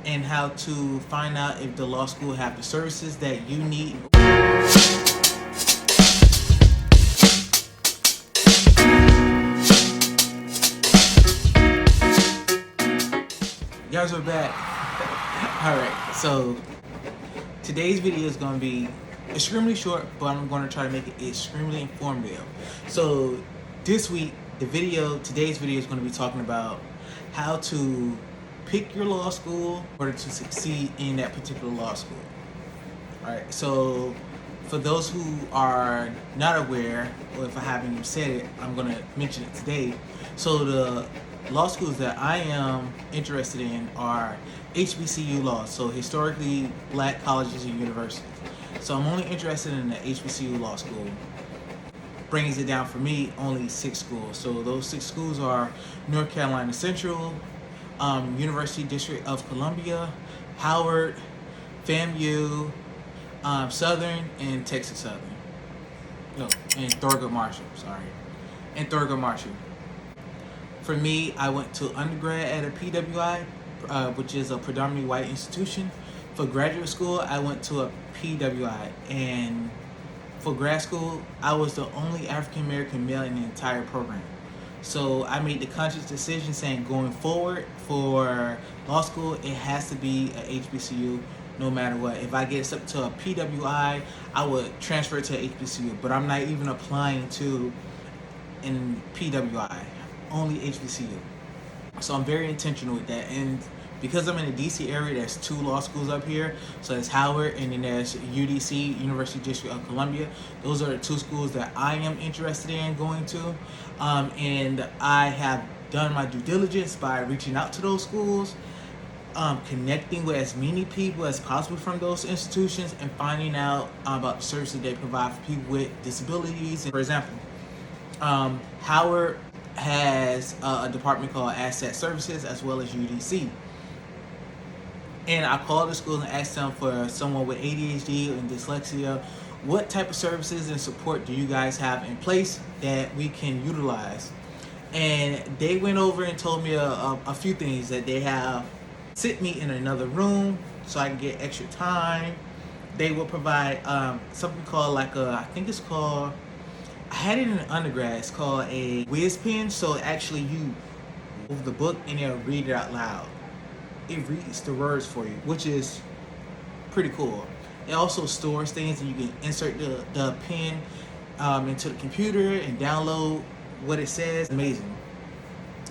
and how to find out if the law school have the services that you need. You guys are back. Alright, so today's video is going to be extremely short, but I'm going to try to make it extremely informative. So today's video is going to be talking about how to pick your law school in order to succeed in that particular law school. Alright, so for those who are not aware, or if I haven't even said it, I'm going to mention it today. So the law schools that I am interested in are HBCU law, so historically black colleges and universities. So I'm only interested in the HBCU law school. Brings it down for me only 6 schools. So those 6 schools are North Carolina Central, University District of Columbia, Howard, FAMU, Southern, and Texas Southern. No, and Thurgood Marshall, sorry. And Thurgood Marshall. For me, I went to undergrad at a PWI, which is a predominantly white institution. For graduate school, I went to a PWI. And for grad school, I was the only African American male in the entire program. So I made the conscious decision saying going forward for law school, it has to be a HBCU no matter what. If I get up to a PWI, I would transfer to a HBCU, but I'm not even applying to in PWI, only HBCU. So I'm very intentional with that. And because I'm in the DC area, there's 2 law schools up here. So there's Howard and then there's UDC, University District of Columbia. Those are the 2 schools that I am interested in going to. And I have done my due diligence by reaching out to those schools, connecting with as many people as possible from those institutions, and finding out about the services they provide for people with disabilities. For example, Howard has a department called Asset Services as well as UDC. And I called the school and asked them for someone with ADHD and dyslexia, what type of services and support do you guys have in place that we can utilize? And they went over and told me a few things, that they have sit me in another room so I can get extra time. They will provide something called I had it in undergrad, it's called a whiz pen. So actually you move the book and they'll read it out loud. It reads the words for you, which is pretty cool. It also stores things, and you can insert the pen into the computer and download what it says. Amazing.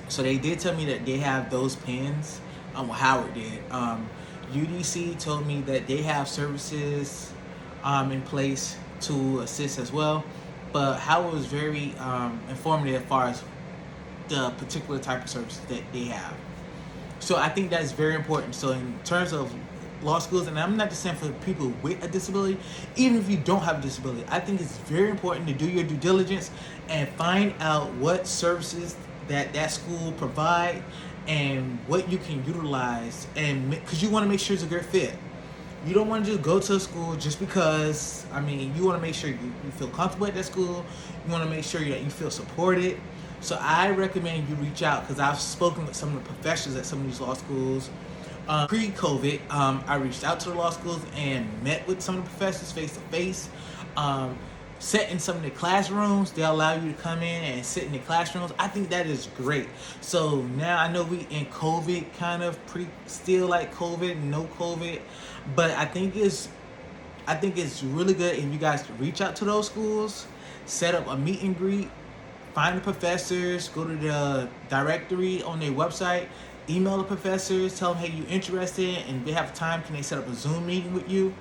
So they did tell me that they have those pens. Howard did. UDC told me that they have services in place to assist as well. But Howard was very informative as far as the particular type of services that they have. So I think that's very important. So in terms of law schools, and I'm not just saying for people with a disability, even if you don't have a disability, I think it's very important to do your due diligence and find out what services that school provide and what you can utilize, and because you want to make sure it's a good fit. You don't want to just go to a school just because, you want to make sure you feel comfortable at that school. You want to make sure that you feel supported. So I recommend you reach out, because I've spoken with some of the professors at some of these law schools. Pre-COVID, I reached out to the law schools and met with some of the professors face to face. Sit in some of the classrooms. They allow you to come in and sit in the classrooms. I think that is great. So now I know we in COVID, kind of still like COVID, no COVID, but I think it's really good if you guys reach out to those schools, set up a meet and greet, find the professors, go to the directory on their website, email the professors, tell them, hey, you interested, and if they have time, can they set up a Zoom meeting with you?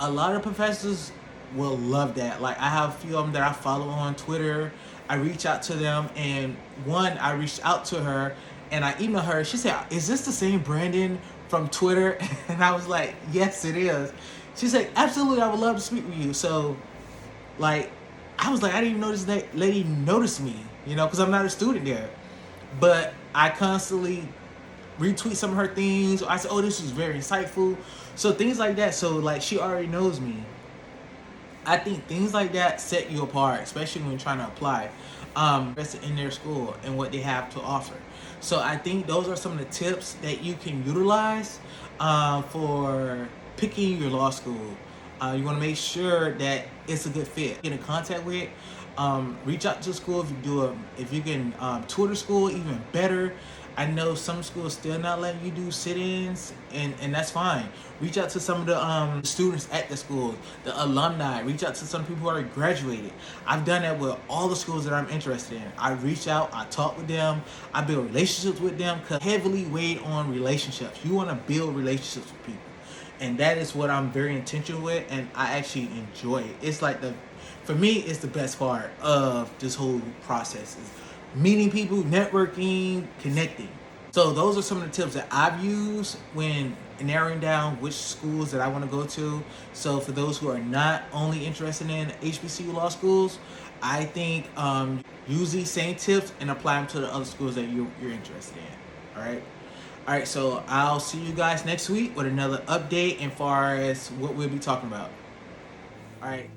A lot of professors will love that. Like, I have a few of them that I follow on Twitter. I reach out to them, and I reached out to her and I emailed her. She said, is this the same Brandon from Twitter? And I was like, yes, it is. She said, absolutely, I would love to speak with you. So I was like, I didn't even notice that lady noticed me, because I'm not a student there. But I constantly retweet some of her things. I said, oh, this was very insightful. So things like that. So she already knows me. I think things like that set you apart, especially when you're trying to apply in their school and what they have to offer. So I think those are some of the tips that you can utilize for picking your law school. You want to make sure that it's a good fit. Get in contact with. Reach out to school if you can tour the school, even better. I know some schools still not letting you do sit-ins, and that's fine. Reach out to some of the students at the school, the alumni. Reach out to some people who already graduated. I've done that with all the schools that I'm interested in. I reach out, I talk with them, I build relationships with them, because heavily weighed on relationships. You want to build relationships with people. And that is what I'm very intentional with, and I actually enjoy it. It's like for me, it's the best part of this whole process is meeting people, networking, connecting. So those are some of the tips that I've used when narrowing down which schools that I want to go to. So for those who are not only interested in HBCU law schools, I think use these same tips and apply them to the other schools that you're interested in. All right. All right, so I'll see you guys next week with another update as far as what we'll be talking about. All right.